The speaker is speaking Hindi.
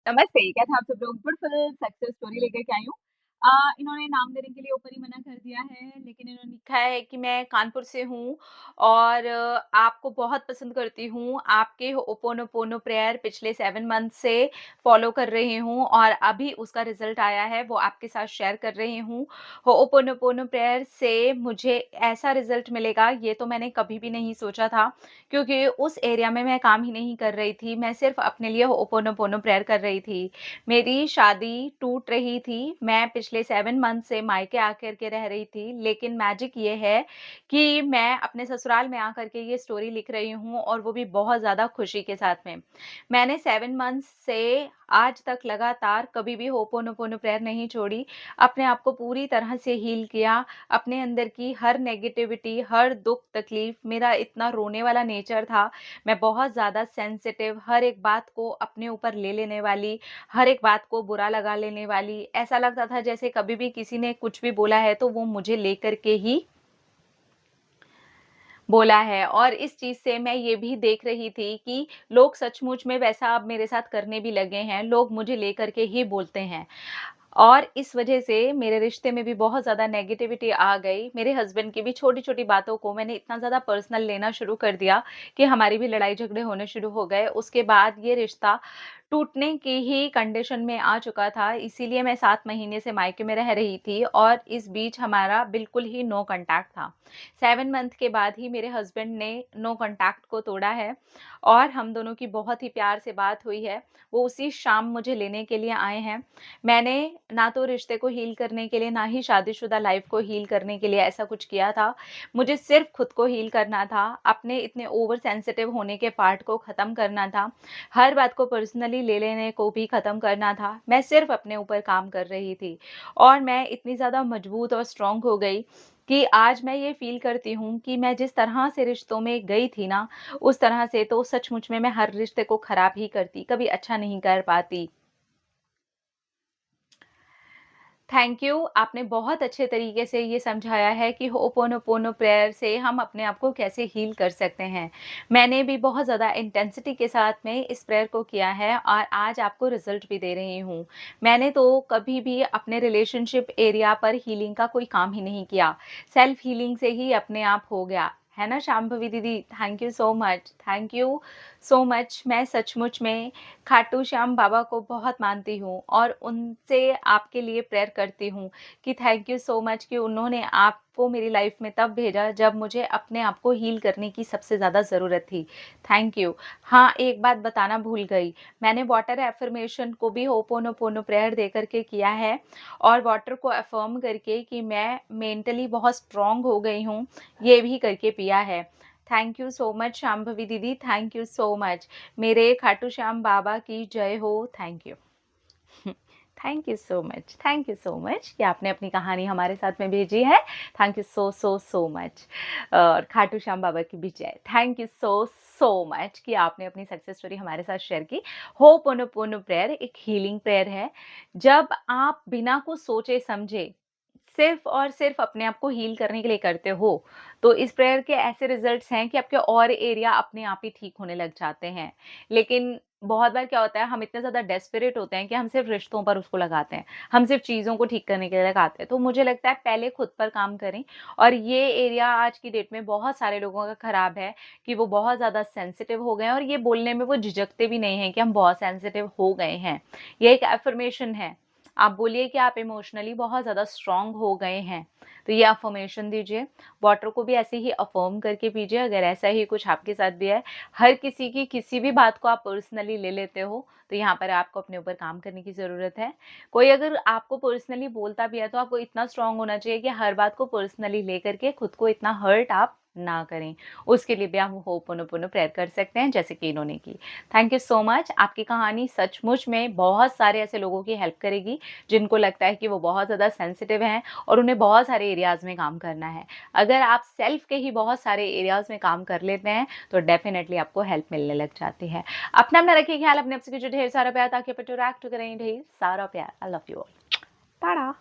नमस्ते, कैसे हैं आप सब लोग? ब्यूटीफुल सक्सेस स्टोरी लेकर के आई हूँ। इन्होंने नाम देने के लिए ऊपर ही मना कर दिया है, लेकिन इन्होंने लिखा है कि मैं कानपुर से हूँ और आपको बहुत पसंद करती हूँ। आपके हो'ओपोनोपोनो प्रेयर पिछले 7 मंथ से फॉलो कर रही हूँ और अभी उसका रिजल्ट आया है, वो आपके साथ शेयर कर रही हूँ। हो'ओपोनोपोनो प्रेयर से मुझे ऐसा रिजल्ट मिलेगा, ये तो मैंने कभी भी नहीं सोचा था, क्योंकि उस एरिया में मैं काम ही नहीं कर रही थी। मैं सिर्फ़ अपने लिए हो'ओपोनोपोनो प्रेयर कर रही थी। मेरी शादी टूट रही थी। मैं पिछले 7 मंथ से मायके आकर के रह रही थी। लेकिन मैजिक ये है कि मैं अपने ससुराल में आकर के ये स्टोरी लिख रही हूँ और वो भी बहुत ज़्यादा खुशी के साथ में। मैंने 7 मंथ्स से आज तक लगातार कभी भी हो'ओपोनोपोनो प्रेयर नहीं छोड़ी। अपने आप को पूरी तरह से हील किया। अपने अंदर की हर नेगेटिविटी, हर दुःख तकलीफ़, मेरा इतना रोने वाला नेचर था, मैं बहुत ज़्यादा सेंसिटिव, हर एक बात को अपने ऊपर ले लेने वाली, हर एक बात को बुरा लगा लेने वाली, ऐसा लगता था जैसे कभी भी किसी ने कुछ भी बोला है तो वो मुझे लेकर के ही बोला है। और इस चीज़ से मैं ये भी देख रही थी कि लोग सचमुच में वैसा अब मेरे साथ करने भी लगे हैं, लोग मुझे लेकर के ही बोलते हैं। और इस वजह से मेरे रिश्ते में भी बहुत ज़्यादा नेगेटिविटी आ गई। मेरे हस्बैंड की भी छोटी-छोटी बातों को मैंने इतना ज़्यादा पर्सनल लेना शुरू कर दिया कि हमारी भी लड़ाई-झगड़े होने शुरू हो गए। उसके बाद ये रिश्ता टूटने की ही कंडीशन में आ चुका था, इसीलिए मैं 7 महीने से मायके में रह रही थी और इस बीच हमारा बिल्कुल ही नो कॉन्टैक्ट था। 7 मंथ के बाद ही मेरे हस्बैंड ने नो कॉन्टैक्ट को तोड़ा है और हम दोनों की बहुत ही प्यार से बात हुई है। वो उसी शाम मुझे लेने के लिए आए हैं। मैंने ना तो रिश्ते को हील करने के लिए, ना ही शादीशुदा लाइफ़ को हील करने के लिए ऐसा कुछ किया था। मुझे सिर्फ़ खुद को हील करना था, अपने इतने ओवर सेंसिटिव होने के पार्ट को ख़त्म करना था, हर बात को पर्सनली ले लेने को भी ख़त्म करना था। मैं सिर्फ़ अपने ऊपर काम कर रही थी और मैं इतनी ज़्यादा मजबूत और स्ट्रॉन्ग हो गई कि आज मैं ये फ़ील करती हूँ कि मैं जिस तरह से रिश्तों में गई थी ना, उस तरह से तो सचमुच में मैं हर रिश्ते को ख़राब ही करती, कभी अच्छा नहीं कर पाती। Thank you. आपने बहुत अच्छे तरीके से ये समझाया है कि हो'ओपोनोपोनो प्रेयर से हम अपने आप को कैसे हील कर सकते हैं। मैंने भी बहुत ज़्यादा इंटेंसिटी के साथ में इस प्रेयर को किया है और आज आपको रिज़ल्ट भी दे रही हूँ। मैंने तो कभी भी अपने रिलेशनशिप एरिया पर हीलिंग का कोई काम ही नहीं किया। सेल्फ हीलिंग से ही अपने आप हो गया। है ना शाम्भवी दीदी? Thank you so much. Thank you so much. मैं सचमुच में खाटू श्याम बाबा को बहुत मानती हूँ और उनसे आपके लिए प्रेयर करती हूँ कि थैंक यू सो मच कि उन्होंने आपको मेरी लाइफ में तब भेजा जब मुझे अपने आप को हील करने की सबसे ज़्यादा ज़रूरत थी। Thank you. हाँ, एक बात बताना भूल गई। मैंने वाटर अफ़र्मेशन को भी हो'ओपोनोपोनो प्रेयर दे कर के किया है और वाटर को अफ़र्म करके कि मैं मेंटली बहुत स्ट्रॉन्ग हो गई हूँ, ये भी करके पिया है। Thank you so much Shambhavi दीदी, थैंक यू सो मच। मेरे खाटू श्याम बाबा की जय हो। Thank you. Thank you so much, thank you so much कि आपने अपनी कहानी हमारे साथ में भेजी है। Thank you so much. और खाटू श्याम बाबा की भी जय। थैंक यू सो मच कि आपने अपनी सक्सेस स्टोरी हमारे साथ शेयर की। हो'ओपोनोपोनो प्रेयर एक हीलिंग प्रेयर है। जब आप बिना कुछ सोचे समझे सिर्फ़ और सिर्फ़ अपने आप को हील करने के लिए करते हो, तो इस प्रेयर के ऐसे रिज़ल्ट्स हैं कि आपके और एरिया अपने आप ही ठीक होने लग जाते हैं। लेकिन बहुत बार क्या होता है, हम इतने ज़्यादा डेस्परेट होते हैं कि हम सिर्फ़ रिश्तों पर उसको लगाते हैं। हम सिर्फ़ चीज़ों को ठीक करने के लिए लगाते हैं। तो मुझे लगता है पहले खुद पर काम करें और ये एरिया आज की डेट में बहुत सारे लोगों का ख़राब है कि वो बहुत ज़्यादा सेंसिटिव हो गए हैं और ये बोलने में वो झिझकते भी नहीं हैं कि हम बहुत सेंसिटिव हो गए हैं। ये एक अफ़र्मेशन है। आप बोलिए कि आप इमोशनली बहुत ज़्यादा स्ट्रॉन्ग हो गए हैं, तो ये अफ़र्मेशन दीजिए। वाटर को भी ऐसे ही अफ़र्म करके पीजिए अगर ऐसा ही कुछ आपके साथ भी है। हर किसी की किसी भी बात को आप पर्सनली ले लेते हो, तो यहाँ पर आपको अपने ऊपर काम करने की ज़रूरत है। कोई अगर आपको पर्सनली बोलता भी है, तो आपको इतना स्ट्रॉन्ग होना चाहिए कि हर बात को पर्सनली लेकर के खुद को इतना हर्ट आप ना करें। उसके लिए भी आप हो'ओपोनोपोनो प्रेयर कर सकते हैं, जैसे कि इन्होंने की। Thank you so much. आपकी कहानी सचमुच में बहुत सारे ऐसे लोगों की हेल्प करेगी, जिनको लगता है कि वो बहुत ज़्यादा सेंसिटिव हैं और उन्हें बहुत सारे एरियाज़ में काम करना है। अगर आप सेल्फ के ही बहुत सारे एरियाज़ में काम कर लेते हैं, तो डेफ़िनेटली आपको हेल्प मिलने लग जाती है। अपना रखिए ख़्याल, अपने आप से कीजिए ढेर सारा प्यार ताकि आप अट्रैक्ट करें ढेर सारा प्यार। I love you all. Tata.